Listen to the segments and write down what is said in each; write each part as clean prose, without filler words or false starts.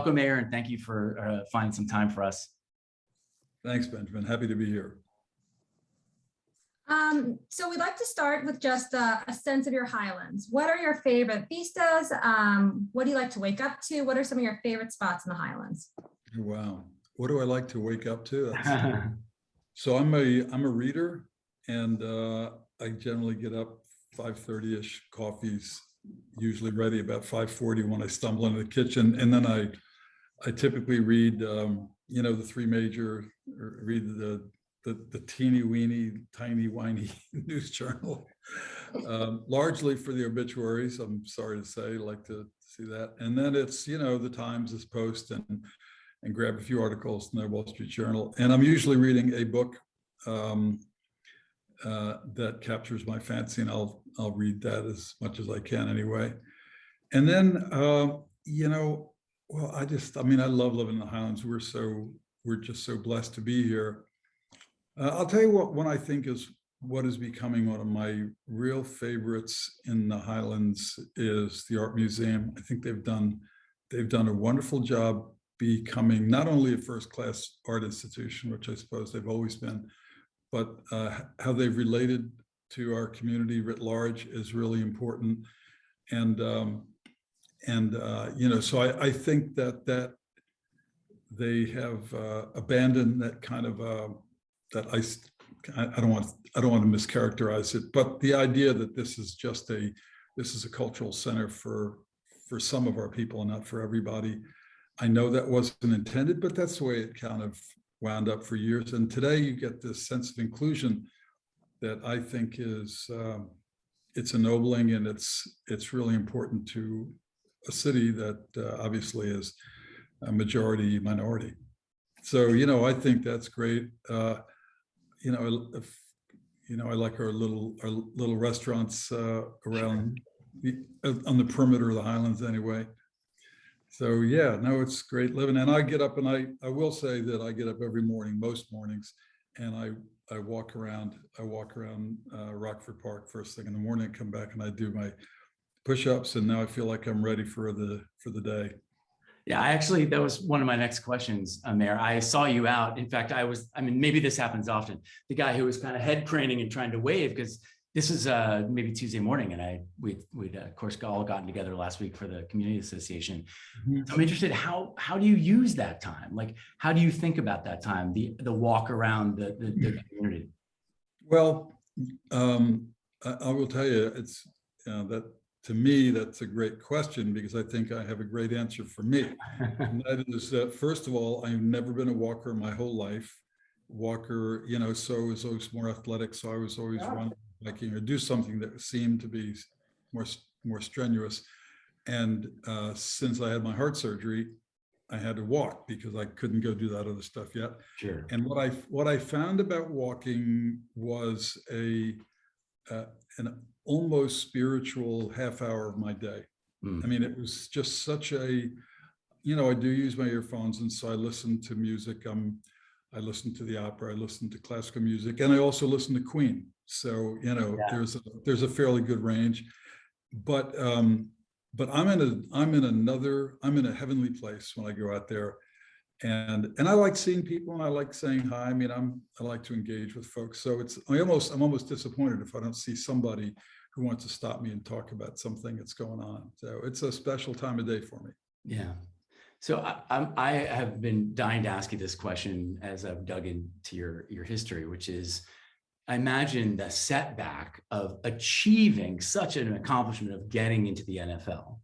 welcome, Mayor, and thank you for finding some time for us. Thanks, Benjamin. Happy to be here. So we'd like to start with just a sense of your Highlands. What are your favorite vistas? What do you like to wake up to? What are some of your favorite spots in the Highlands? Wow. What do I like to wake up to? So I'm a reader, and I generally get up 5:30ish, coffee's usually ready about 5:40 when I stumble into the kitchen. And then I typically read, the three major, or read the teeny weeny, tiny whiny news journal, largely for the obituaries. I'm sorry to say, like to see that. And then it's, the Times, this Post, and grab a few articles in the Wall Street Journal. And I'm usually reading a book that captures my fancy, and I'll read that as much as I can anyway. And then, I love living in the Highlands. We're just so blessed to be here. I'll tell you what I think is what is becoming one of my real favorites in the Highlands is the Art Museum. I think they've done a wonderful job becoming not only a first-class art institution, which I suppose they've always been, but how they've related to our community writ large is really important. And so I think that they have abandoned that kind of that I don't want to mischaracterize it, but the idea that this is a cultural center for some of our people and not for everybody. I know that wasn't intended, but that's the way it kind of wound up for years. And today you get this sense of inclusion that I think is it's ennobling, and it's really important to a city that obviously is a majority minority. So I think that's great. I like our little restaurants around on the perimeter of the Highlands anyway. So yeah, no, it's great living. And I get up, and I will say that I get up every morning, most mornings, and I walk around Rockford Park first thing in the morning, come back and I do my push-ups, and now I feel like I'm ready for the day. Yeah, that was one of my next questions, Mayor. I saw you out. In fact, maybe this happens often. The guy who was kind of head craning and trying to wave, because this is maybe Tuesday morning, and we'd of course all gotten together last week for the community association. Mm-hmm. So I'm interested, how do you use that time? Like, how do you think about that time, the walk around the community? Well, I will tell you, it's that. To me, that's a great question, because I think I have a great answer for me. And that is that, first of all, I've never been a walker my whole life. Walker, so I was always more athletic. So I was always running, biking, or do something that seemed to be more strenuous. And since I had my heart surgery, I had to walk because I couldn't go do that other stuff yet. Sure. And what I found about walking was an almost spiritual half hour of my day. I mean, it was just such a, I do use my earphones, and so I listen to music. I listen to the opera, I listen to classical music, and I also listen to Queen. So, there's a fairly good range, but I'm in a heavenly place when I go out there. And I like seeing people, and I like saying hi. I mean, I like to engage with folks. So I'm almost disappointed if I don't see somebody who wants to stop me and talk about something that's going on. So it's a special time of day for me. Yeah. So I have been dying to ask you this question as I've dug into your history, which is, I imagine the setback of achieving such an accomplishment of getting into the NFL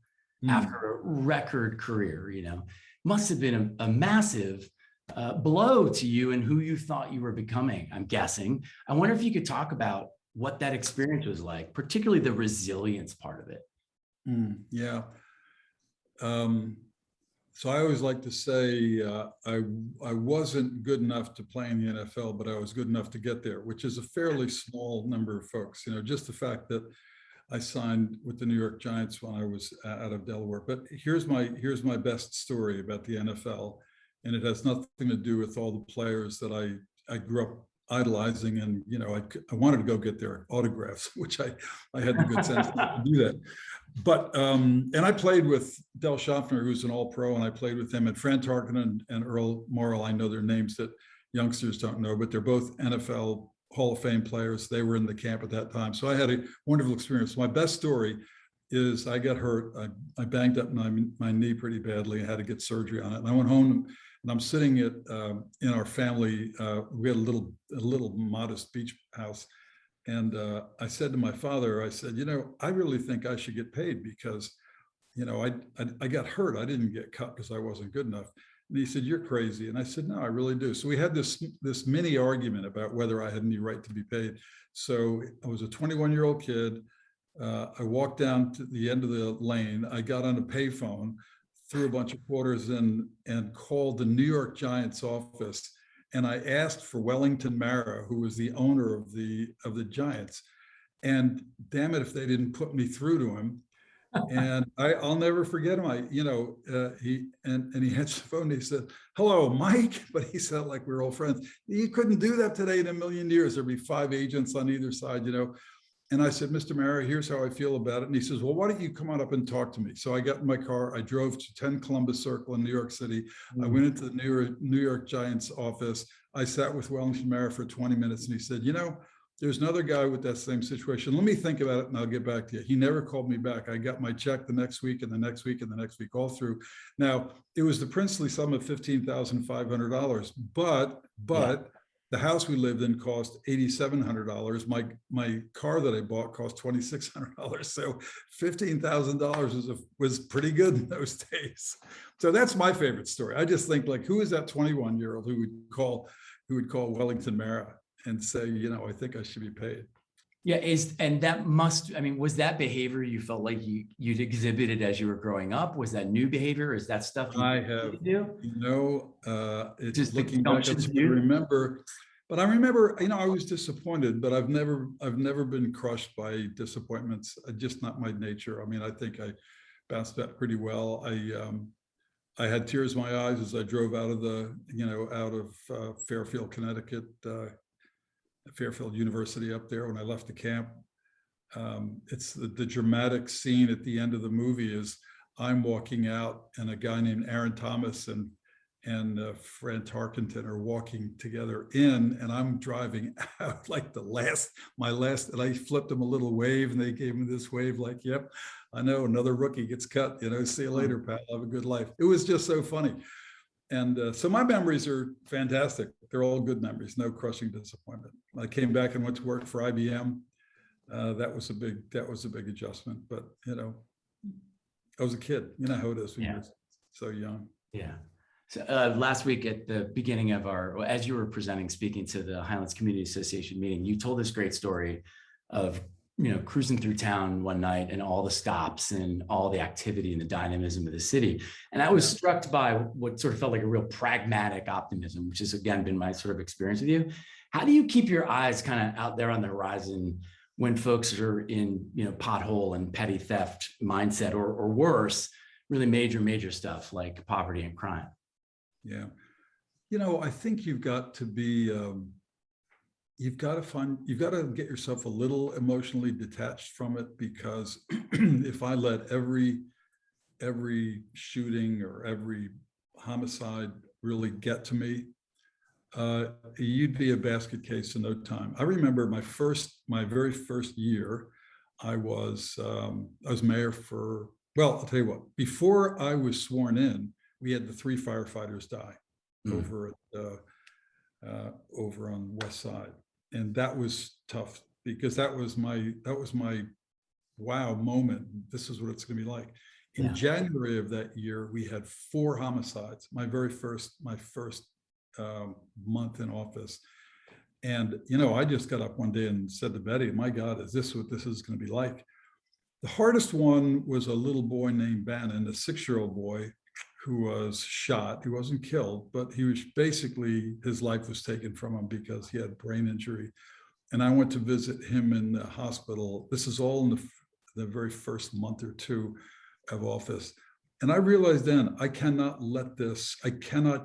after a record career, must have been a massive blow to you and who you thought you were becoming, I'm guessing. I wonder if you could talk about what that experience was like, particularly the resilience part of it. Yeah. So I always like to say I wasn't good enough to play in the NFL, but I was good enough to get there, which is a fairly small number of folks. Just the fact that I signed with the New York Giants when I was out of Delaware. But here's my best story about the NFL, and it has nothing to do with all the players that I grew up idolizing, and I wanted to go get their autographs, which I had the good sense to do that. But and I played with Del Schaffner, who's an All-Pro, and I played with him, and Fran Tarkenton and Earl Morrall. I know their names that youngsters don't know, but they're both NFL Hall of Fame players. They were in the camp at that time. So I had a wonderful experience. My best story is I got hurt. I banged up my knee pretty badly. I had to get surgery on it. And I went home and I'm sitting at in our family. We had a little modest beach house. And I said to my father, I said, I really think I should get paid because, I got hurt. I didn't get cut because I wasn't good enough. And he said, you're crazy. And I said, no, I really do. So we had this mini argument about whether I had any right to be paid. So I was a 21-year-old kid. I walked down to the end of the lane. I got on a payphone, threw a bunch of quarters in, and called the New York Giants office. And I asked for Wellington Mara, who was the owner of the Giants. And damn it, if they didn't put me through to him. And I'll never forget him. He answered the phone. And he said, "Hello, Mike," but he said like we were old friends. You couldn't do that today in a million years. There'd be 5 agents on either side, And I said, "Mr. Mara, here's how I feel about it." And he says, "Well, why don't you come on up and talk to me?" So I got in my car. I drove to 10 Columbus Circle in New York City. I went into the New York Giants office. I sat with Wellington Mara for 20 minutes, and he said, "There's another guy with that same situation. Let me think about it and I'll get back to you." He never called me back. I got my check the next week and the next week and the next week, all through. Now, it was the princely sum of $15,500, but the house we lived in cost $8,700. My car that I bought cost $2,600. So $15,000 was pretty good in those days. So that's my favorite story. I just think like, who is that 21-year-old who would call Wellington Mara and say, I think I should be paid? Yeah, was that behavior you felt like you'd exhibited as you were growing up? Was that new behavior? Is that stuff I have, it's just looking back, I remember, but I remember, I was disappointed, but I've never been crushed by disappointments. Just not my nature. I mean, I think I bounced back pretty well. I had tears in my eyes as I drove out of Fairfield, Connecticut, Fairfield University up there when I left the camp. It's the dramatic scene at the end of the movie is I'm walking out and a guy named Aaron Thomas and Fran Tarkenton are walking together in, and I'm driving out like my last, and I flipped them a little wave and they gave me this wave like, yep, I know another rookie gets cut, see you later, pal, have a good life. It was just so funny. And so my memories are fantastic. They're all good memories, no crushing disappointment. I came back and went to work for IBM. That was a big adjustment, but I was a kid. You know how it is when you're so young. Yeah. So last week at the beginning of as you were speaking to the Highlands Community Association meeting, you told this great story of cruising through town one night and all the stops and all the activity and the dynamism of the city. And I was struck by what sort of felt like a real pragmatic optimism, which has again been my sort of experience with you. How do you keep your eyes kind of out there on the horizon when folks are in, pothole and petty theft mindset or worse, really major stuff like poverty and crime? Yeah. I think you've got to be, you've got to get yourself a little emotionally detached from it, because if I let every shooting or every homicide really get to me, you'd be a basket case in no time. I remember my very first year, I was mayor for, well, I'll tell you what, before I was sworn in, we had the 3 firefighters die over on the West Side. And that was tough because that was my wow moment. This is what it's going to be like. In January of that year, we had 4 homicides. My first month in office. And, I just got up one day and said to Betty, "My God, is this what this is going to be like?" The hardest one was a little boy named Bannon, a 6-year-old boy who was shot. He wasn't killed, but he was basically, his life was taken from him because he had brain injury. And I went to visit him in the hospital. This is all in the very first month or 2 of office. And I realized then I cannot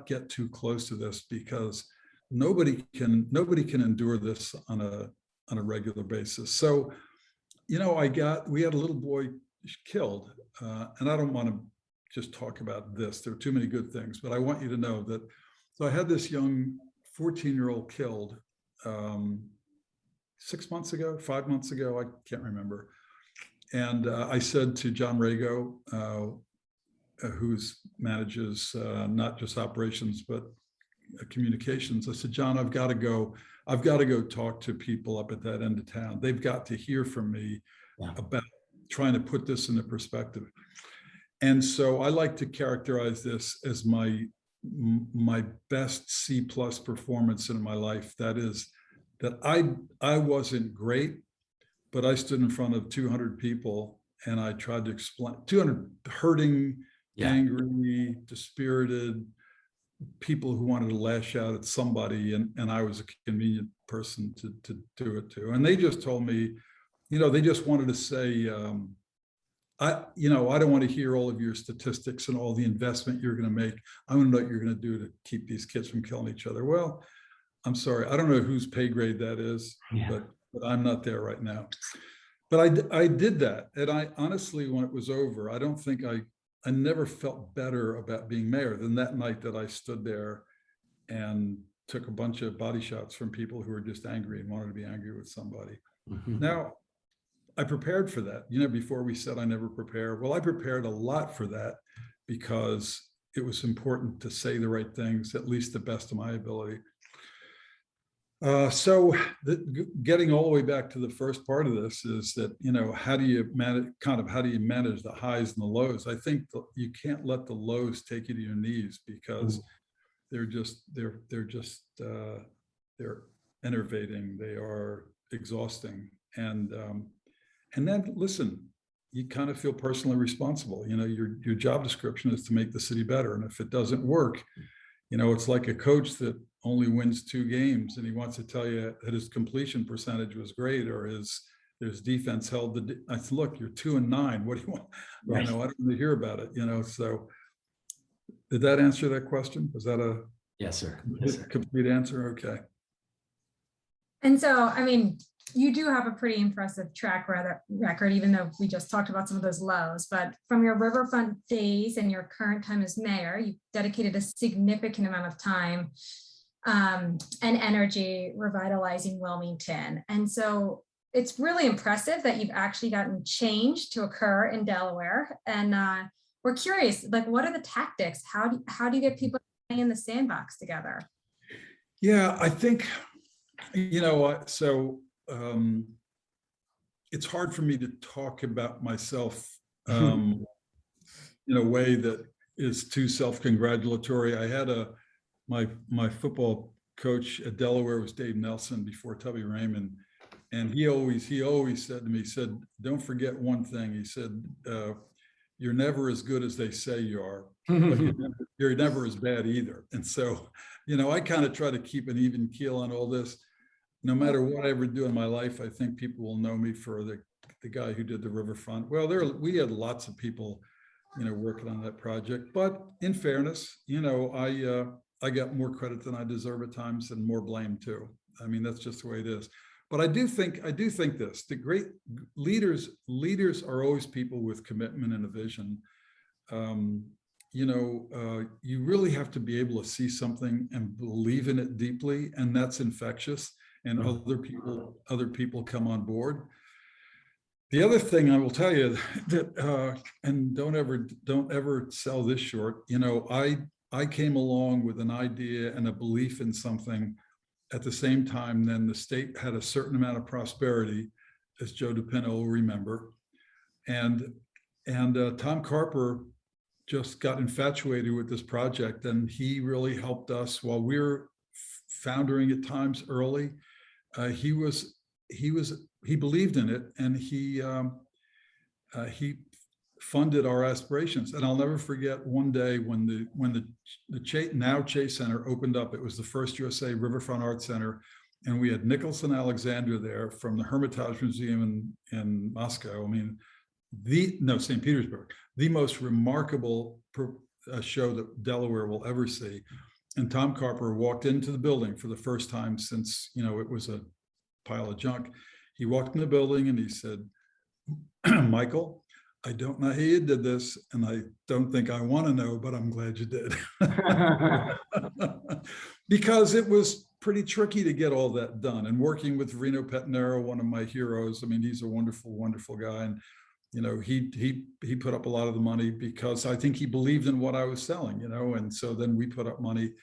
get too close to this, because nobody can endure this on a regular basis. So, we had a little boy killed, and I don't want to just talk about this. There are too many good things, but I want you to know that. So I had this young 14-year-old killed 6 months ago, 5 months ago, I can't remember. And I said to John Rago, who manages not just operations, but communications. I said, John, I've got to go talk to people up at that end of town. They've got to hear from me about trying to put this into perspective. And so I like to characterize this as my best C+ performance in my life. That is that I wasn't great, but I stood in front of 200 people and I tried to explain, 200 hurting, angry, dispirited people who wanted to lash out at somebody, and I was a convenient person to do it to. And they just told me, they just wanted to say, I don't want to hear all of your statistics and all the investment you're going to make. I want to know what you're going to do to keep these kids from killing each other. Well, I'm sorry, I don't know whose pay grade that is, but I'm not there right now. But I did that, and I honestly, when it was over, I don't think I never felt better about being mayor than that night that I stood there and took a bunch of body shots from people who were just angry and wanted to be angry with somebody. Mm-hmm. Now, I prepared for that. Before we said I never prepare. Well, I prepared a lot for that because it was important to say the right things, at least the best of my ability. So getting all the way back to the first part of this is that, how do you manage the highs and the lows? I think you can't let the lows take you to your knees because they're enervating. They are exhausting. And then listen, you kind of feel personally responsible. Your job description is to make the city better. And if it doesn't work, it's like a coach that only wins 2 games and he wants to tell you that his completion percentage was great or his defense held I said, look, you're 2-9. What do you want? Right. I don't want to hear about it. So did that answer that question? Was that a yes, sir. Complete answer? Okay. And so, you do have a pretty impressive track record, even though we just talked about some of those lows. But from your riverfront days and your current time as mayor, you dedicated a significant amount of time and energy revitalizing Wilmington. And so it's really impressive that you've actually gotten change to occur in Delaware. And we're curious, what are the tactics? How do you get people playing in the sandbox together? Yeah, I think, it's hard for me to talk about myself in a way that is too self-congratulatory. I had my football coach at Delaware was Dave Nelson before Tubby Raymond, and he always said to me, he said, don't forget one thing. He said, you're never as good as they say you are, but you're never as bad either. And so, I kind of try to keep an even keel on all this. No matter what I ever do in my life, I think people will know me for the guy who did the riverfront. Well, we had lots of people, working on that project. But in fairness, I got more credit than I deserve at times and more blame too. That's just the way it is. But I do think this: the great leaders are always people with commitment and a vision. You really have to be able to see something and believe in it deeply, and that's infectious. And other people come on board. The other thing I will tell you that, and don't ever sell this short. I came along with an idea and a belief in something at the same time. Then the state had a certain amount of prosperity, as Joe DiPinto will remember, and Tom Carper just got infatuated with this project, and he really helped us while we were foundering at times early. He believed in it, and he funded our aspirations. And I'll never forget one day when the now Chase Center opened up. It was the first USA Riverfront Art Center, and we had Nicholson Alexander there from the Hermitage Museum in Moscow. St. Petersburg, the most remarkable show that Delaware will ever see. And Tom Carper walked into the building for the first time since, it was a pile of junk. He walked in the building and he said, Michael, I don't know how you did this, and I don't think I want to know, but I'm glad you did. Because it was pretty tricky to get all that done. And working with Reno Pettinero, one of my heroes, I mean, he's a wonderful, wonderful guy. And, you know, he put up a lot of the money because I think he believed in what I was selling, you know, and so then we put up money.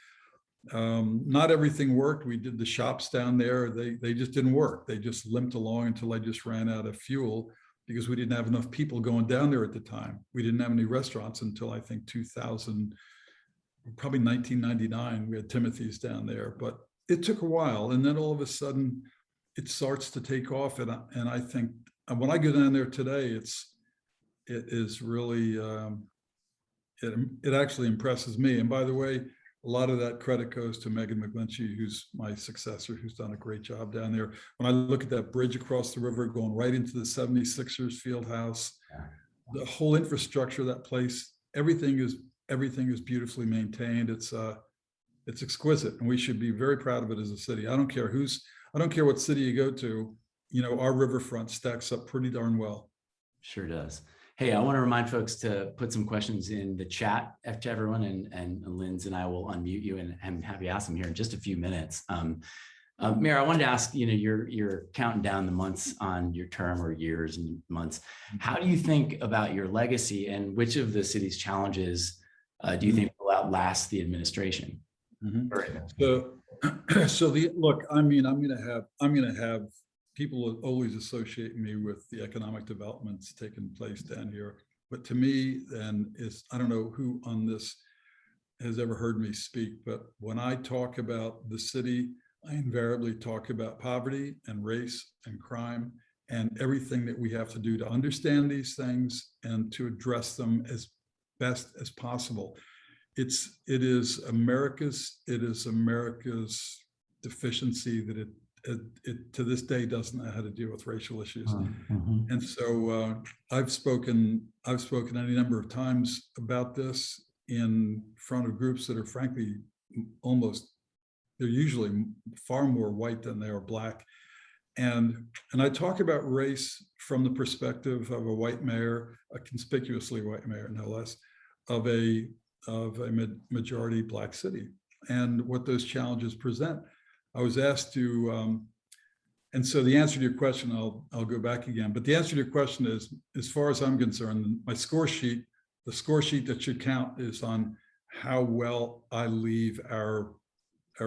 Not everything worked. We did the shops down there. They just didn't work. They just limped along until I just ran out of fuel because we didn't have enough people going down there at the time. We didn't have any restaurants until I think 2000, probably 1999. We had Timothy's down there, but it took a while. And then all of a sudden it starts to take off. And I think when I go down there today, it is really, it actually impresses me. And by the way, a lot of that credit goes to Megan McGlinchey, who's my successor, who's done a great job down there. When I look at that bridge across the river going right into the 76ers field house, the whole infrastructure of that place, everything is beautifully maintained. It's exquisite, and we should be very proud of it as a city. I don't care what city you go to, you know, our riverfront stacks up pretty darn well. Sure does. Hey, I want to remind folks to put some questions in the chat to everyone, and Linz and I will unmute you and have you ask them here in just a few minutes. Mayor, I wanted to ask, you know, you're counting down the months on your term, or years and months. How do you think about your legacy, and which of the city's challenges do you think will outlast the administration? So look, I mean, I'm going to have people will always associate me with the economic developments taking place down here. But to me, then, I don't know who on this has ever heard me speak, but when I talk about the city, I invariably talk about poverty and race and crime and everything that we have to do to understand these things and to address them as best as possible. It is America's deficiency that it to this day doesn't know how to deal with racial issues. And so I've spoken any number of times about this in front of groups that are frankly they're usually far more white than they are black. And I talk about race from the perspective of a white mayor, a conspicuously white mayor, no less, of a majority black city, and what those challenges present. I was asked to, and so the answer to your question, I'll go back again, but the answer to your question is, as far as I'm concerned, my score sheet, the score sheet that should count is on how well I leave our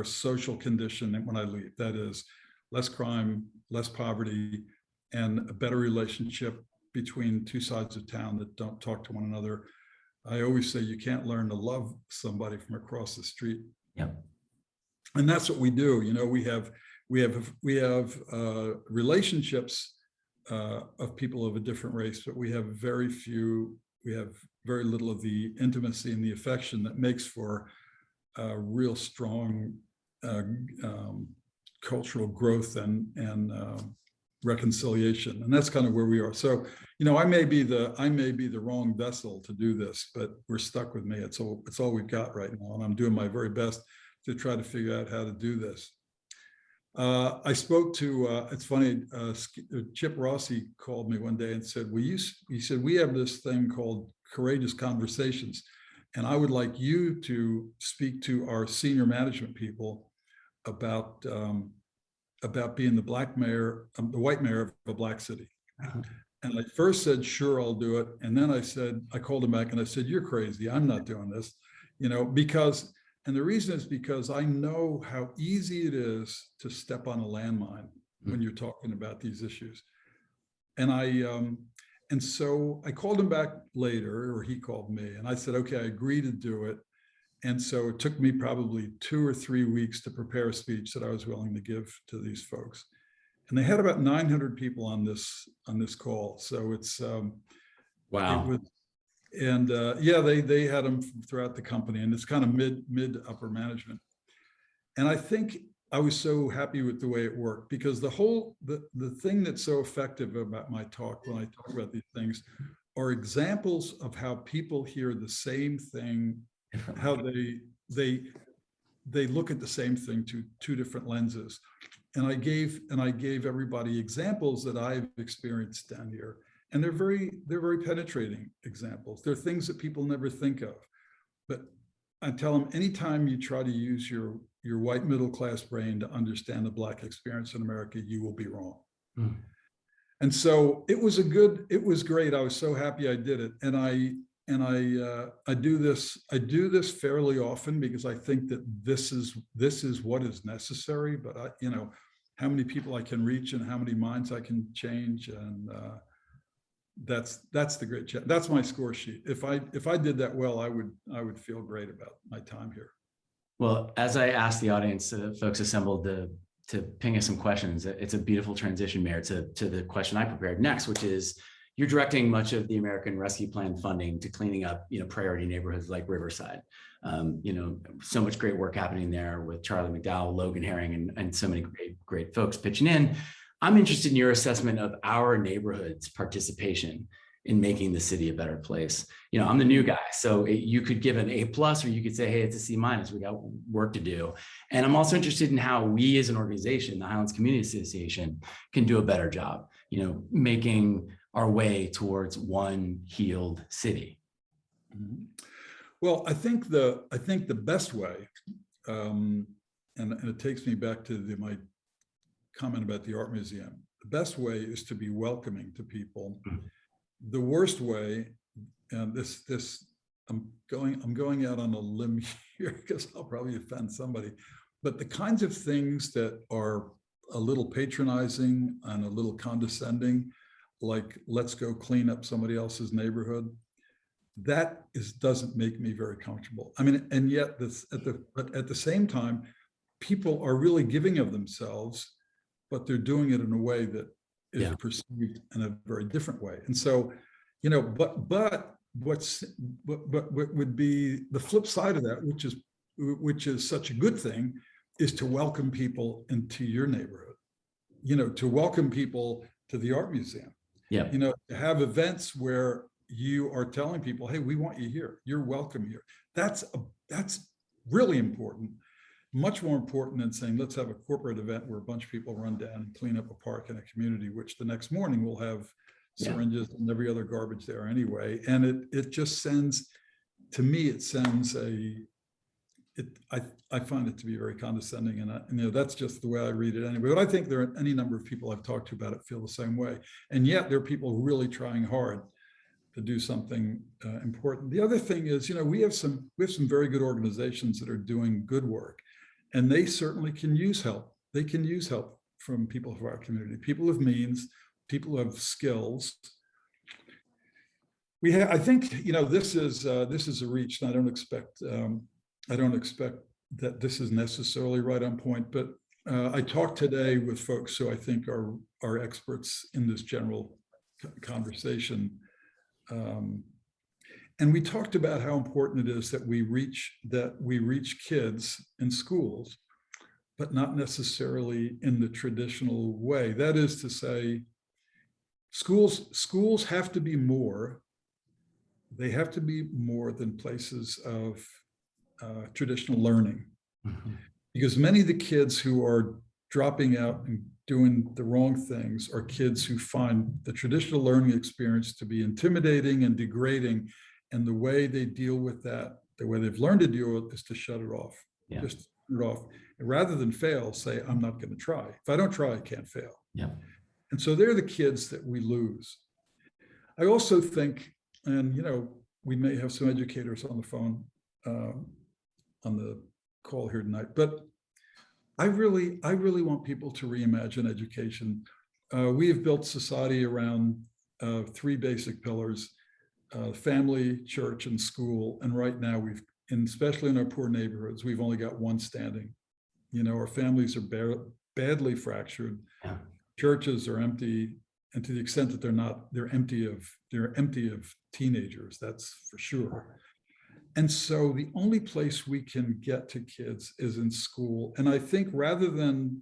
social condition when I leave. That is less crime, less poverty, and a better relationship between two sides of town that don't talk to one another. I always say you can't learn to love somebody from across the street. Yep. And that's what we do. You know, we have relationships of people of a different race, but we have very little of the intimacy and the affection that makes for real strong cultural growth and reconciliation. And that's kind of where we are. So, you know, I may be the wrong vessel to do this, but we're stuck with me. It's all we've got right now, and I'm doing my very best to try to figure out how to do this. I spoke to, it's funny, Chip Rossi called me one day and said, he said, we have this thing called Courageous Conversations, and I would like you to speak to our senior management people about being the black mayor, the white mayor of a black city. And I first said, sure, I'll do it. And then I called him back and I said, you're crazy. I'm not doing this, you know, and the reason is because I know how easy it is to step on a landmine when you're talking about these issues. And so I called him back later, or he called me, and I said, okay, I agree to do it. And so it took me probably 2 or 3 weeks to prepare a speech that I was willing to give to these folks. And they had about 900 people on this call. So it's wow. It was, and yeah, they had them throughout the company, and it's kind of mid to upper management. And I think I was so happy with the way it worked, because the thing that's so effective about my talk when I talk about these things are examples of how people hear the same thing, how they look at the same thing to 2 different lenses. And I gave everybody examples that I've experienced down here. And they're very penetrating examples. They're things that people never think of. But I tell them, anytime you try to use your white middle class brain to understand the Black experience in America, you will be wrong. Mm. And so it was great. I was so happy I did it. And I do this fairly often because I think that this is what is necessary. But how many people I can reach and how many minds I can change, and that's the great challenge. That's my score sheet. If I did that well, I would feel great about my time here. Well, as I asked the audience, folks assembled to ping us some questions, it's a beautiful transition, Mayor, to the question I prepared next, which is, you're directing much of the American Rescue Plan funding to cleaning up, priority neighborhoods like Riverside. So much great work happening there with Charlie McDowell, Logan Herring, and so many great folks pitching in. I'm interested in your assessment of our neighborhood's participation in making the city a better place. I'm the new guy, so you could give an A+, or you could say, hey, it's a C-. We got work to do. And I'm also interested in how we as an organization, the Highlands Community Association, can do a better job, making our way towards one healed city. Well, I think the best way, and it takes me back to my comment about the art museum. The best way is to be welcoming to people. The worst way, and I'm going out on a limb here because I'll probably offend somebody, but the kinds of things that are a little patronizing and a little condescending, like let's go clean up somebody else's neighborhood, doesn't make me very comfortable. I mean, and yet but at the same time, people are really giving of themselves, but they're doing it in a way that is perceived in a very different way. And so, but what would be the flip side of that, which is such a good thing, is to welcome people into your neighborhood, to welcome people to the art museum, to have events where you are telling people, hey, we want you here. You're welcome here. That's really important. Much more important than saying, let's have a corporate event where a bunch of people run down and clean up a park in a community, which the next morning will have syringes and every other garbage there anyway. And it just sends, to me, I find it to be very condescending, and that's just the way I read it anyway. But I think there are any number of people I've talked to about it feel the same way. And yet there are people really trying hard to do something important. The other thing is, we have some very good organizations that are doing good work, and they certainly can use help. They can use help from people of our community, people of means, people who have skills. I think, this is a reach, and I don't expect that this is necessarily right on point, but I talked today with folks who I think are experts in this general conversation. And we talked about how important it is that we reach kids in schools, but not necessarily in the traditional way. That is to say, schools have to be more. They have to be more than places of traditional learning, because many of the kids who are dropping out and doing the wrong things are kids who find the traditional learning experience to be intimidating and degrading. And the way they deal with that, the way they've learned to deal with it, is to shut it off. Just turn it off. And rather than fail, say, I'm not going to try. If I don't try, I can't fail. And so they're the kids that we lose. I also think, and we may have some educators on the phone on the call here tonight, but I really want people to reimagine education. We have built society around 3 basic pillars: family, church, and school. And right now, especially in our poor neighborhoods, we've only got one standing. Our families are badly fractured. Churches are empty, and to the extent that they're not, they're empty of teenagers. That's for sure. And so the only place we can get to kids is in school. And I think rather than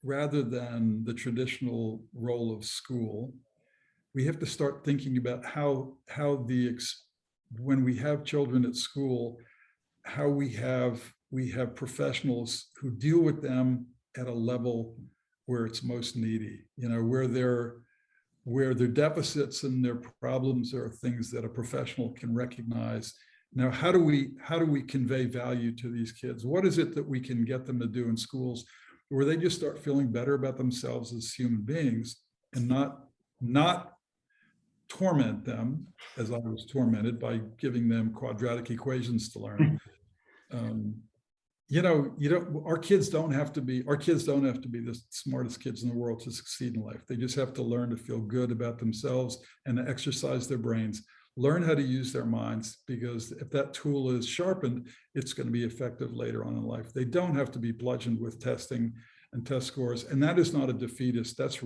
the traditional role of school, we have to start thinking about how when we have children at school, how we have professionals who deal with them at a level where it's most needy, where where their deficits and their problems are things that a professional can recognize. Now, how do we convey value to these kids? What is it that we can get them to do in schools where they just start feeling better about themselves as human beings and not torment them as I was tormented by giving them quadratic equations to learn. Our kids don't have to be the smartest kids in the world to succeed in life. They just have to learn to feel good about themselves and to exercise their brains, learn how to use their minds, because if that tool is sharpened, it's going to be effective later on in life. They don't have to be bludgeoned with testing and test scores. And that is not a defeatist. That's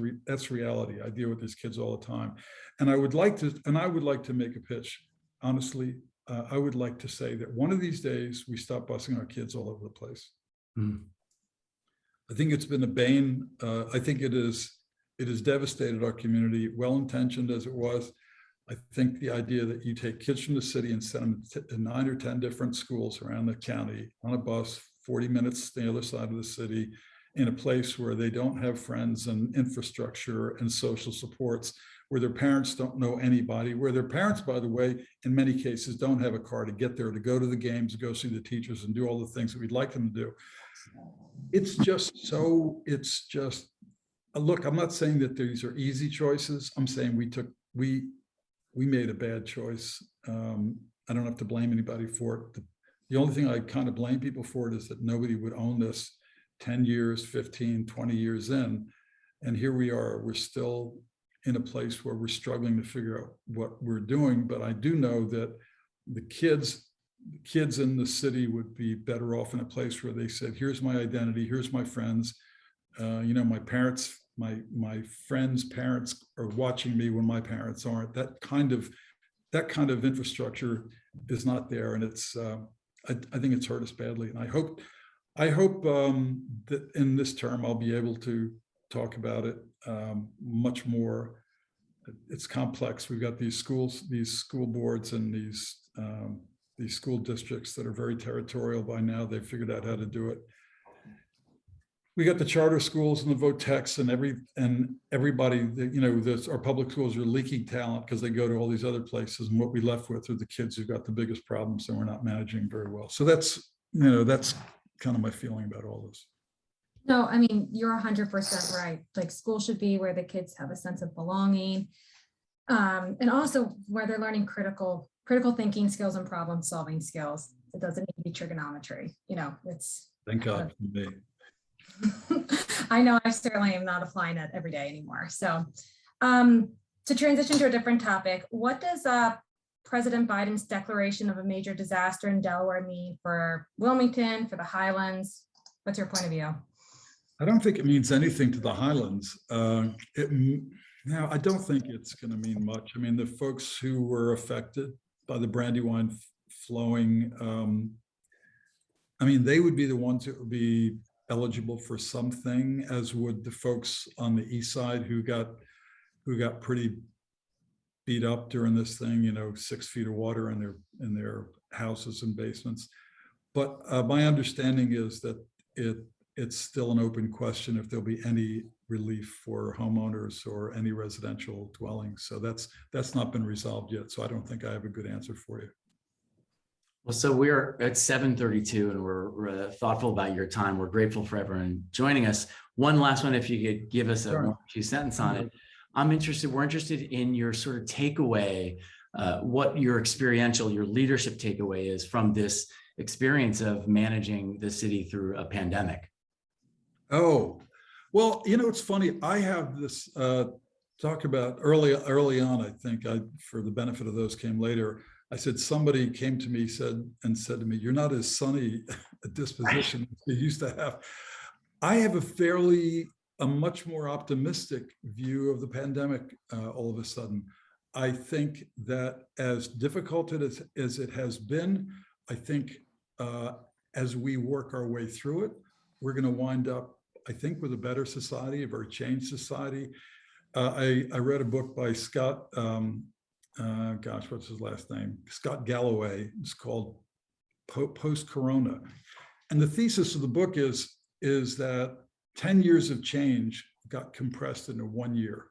reality. I deal with these kids all the time. And I would like to make a pitch. Honestly, I would like to say that one of these days we stop busing our kids all over the place. I think it's been a bane. I think it has devastated our community, well-intentioned as it was. I think the idea that you take kids from the city and send them to 9 or 10 different schools around the county on a bus, 40 minutes to the other side of the city, in a place where they don't have friends and infrastructure and social supports, where their parents don't know anybody, where their parents, by the way, in many cases don't have a car to get there, to go to the games, to go see the teachers and do all the things that we'd like them to do. Look, I'm not saying that these are easy choices. I'm saying we made a bad choice. I don't have to blame anybody for it. The only thing I kind of blame people for it is that nobody would own this 10 years, 15, 20 years in. And here we are, we're still in a place where we're struggling to figure out what we're doing. But I do know that the kids in the city would be better off in a place where they said, here's my identity, here's my friends. My parents, my friends' parents are watching me when my parents aren't. That kind of infrastructure is not there. And it's, I think it's hurt us badly. And I hope that in this term, I'll be able to talk about it much more. It's complex. We've got these schools, these school boards, and these school districts that are very territorial by now. They've figured out how to do it. We got the charter schools and the votex and everybody that, our public schools are leaking talent because they go to all these other places. And what we left with are the kids who've got the biggest problems and we're not managing very well. So that's kind of my feeling about all this. No, I mean, you're 100% right. Like, school should be where the kids have a sense of belonging, and also where they're learning critical thinking skills and problem solving skills. It doesn't need to be trigonometry. It's. Thank God for me. I know I certainly am not applying it every day anymore. So to transition to a different topic, what does President Biden's declaration of a major disaster in Delaware mean for Wilmington, for the Highlands? What's your point of view? I don't think it means anything to the Highlands. I don't think it's going to mean much. I mean, the folks who were affected by the Brandywine flowing, they would be the ones that would be eligible for something, as would the folks on the east side who got pretty beat up during this thing. 6 feet of water in their houses and basements. But my understanding is that it's still an open question if there'll be any relief for homeowners or any residential dwellings. So that's not been resolved yet. So I don't think I have a good answer for you. Well, so we're at 7:32 and we're thoughtful about your time. We're grateful for everyone joining us. One last one, if you could give us a few sentences on it. We're interested in your sort of takeaway, what your leadership takeaway is from this experience of managing the city through a pandemic. Oh, well, it's funny. I have this talk about early on, I think, for the benefit of those came later. I said, somebody came to me said to me, you're not as sunny a disposition as you used to have. I have a much more optimistic view of the pandemic all of a sudden. I think that as difficult as it has been, I think as we work our way through it, we're going to wind up, I think, with a better society, a very changed society. I read a book by Scott, what's his last name? Scott Galloway. It's called Post-Corona. And the thesis of the book is that 10 years of change got compressed into 1 year.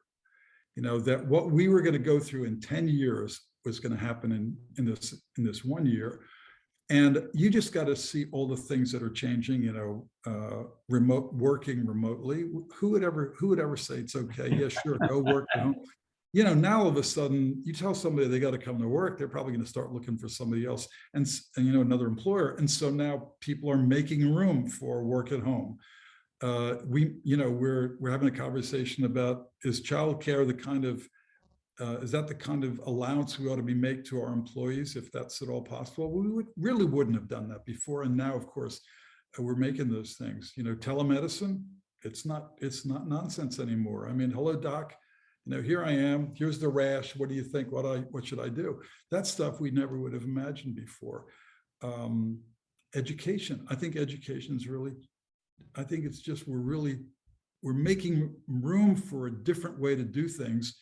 that what we were going to go through in 10 years was going to happen in this 1 year. And you just got to see all the things that are changing, remote working remotely. Who would ever say it's okay? Yeah, sure, go work at home. Now all of a sudden you tell somebody they got to come to work, they're probably going to start looking for somebody else and another employer. And so now people are making room for work at home. We're having a conversation about, is childcare is that the kind of allowance we ought to be make to our employees, if that's at all possible? We really wouldn't have done that before. And now, of course, we're making those things. Telemedicine, it's not nonsense anymore. I mean, hello, doc. Here I am. Here's the rash. What do you think? What should I do? That stuff we never would have imagined before. Education. I think education is really. I think it's just we're making room for a different way to do things.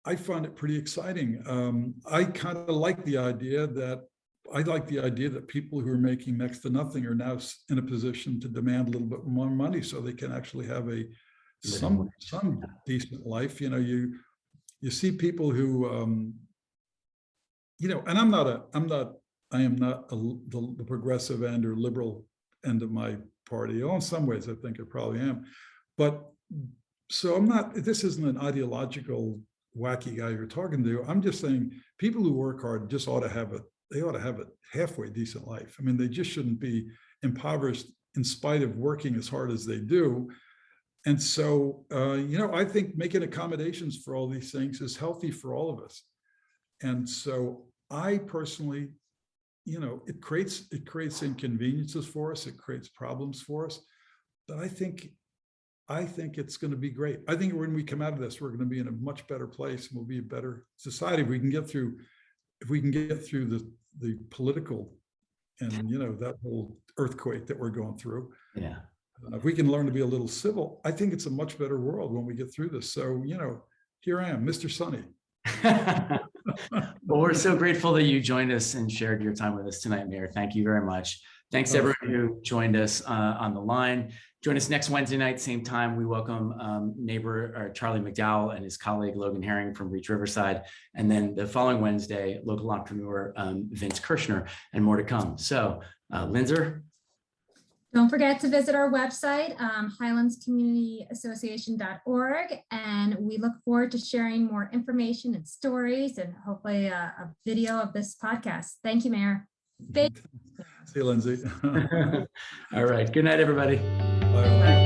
I find it pretty exciting. I kind of like the idea that people who are making next to nothing are now in a position to demand a little bit more money so they can actually have some decent life. You see people who, and I am not the progressive end or liberal end of my party. In some ways, I think I probably am. But so this isn't an ideological wacky guy you're talking to. I'm just saying people who work hard just ought to have a halfway decent life. I mean, they just shouldn't be impoverished in spite of working as hard as they do. And so, I think making accommodations for all these things is healthy for all of us. And so I personally, it creates inconveniences for us. It creates problems for us. But I think it's going to be great. I think when we come out of this, we're going to be in a much better place, and we'll be a better society if we can get through the political and that whole earthquake that we're going through. Yeah. If we can learn to be a little civil, I think it's a much better world when we get through this. So, here I am, Mr. Sunny. Well, we're so grateful that you joined us and shared your time with us tonight, Mayor. Thank you very much. Thanks to everyone who joined us on the line. Join us next Wednesday night, same time. We welcome neighbor Charlie McDowell and his colleague Logan Herring from Reach Riverside. And then the following Wednesday, local entrepreneur Vince Kirshner, and more to come. So, Lindsay. Don't forget to visit our website, highlandscommunityassociation.org, and we look forward to sharing more information and stories and hopefully a video of this podcast. Thank you, Mayor. See you, Lindsay. All right. Good night, everybody. Bye.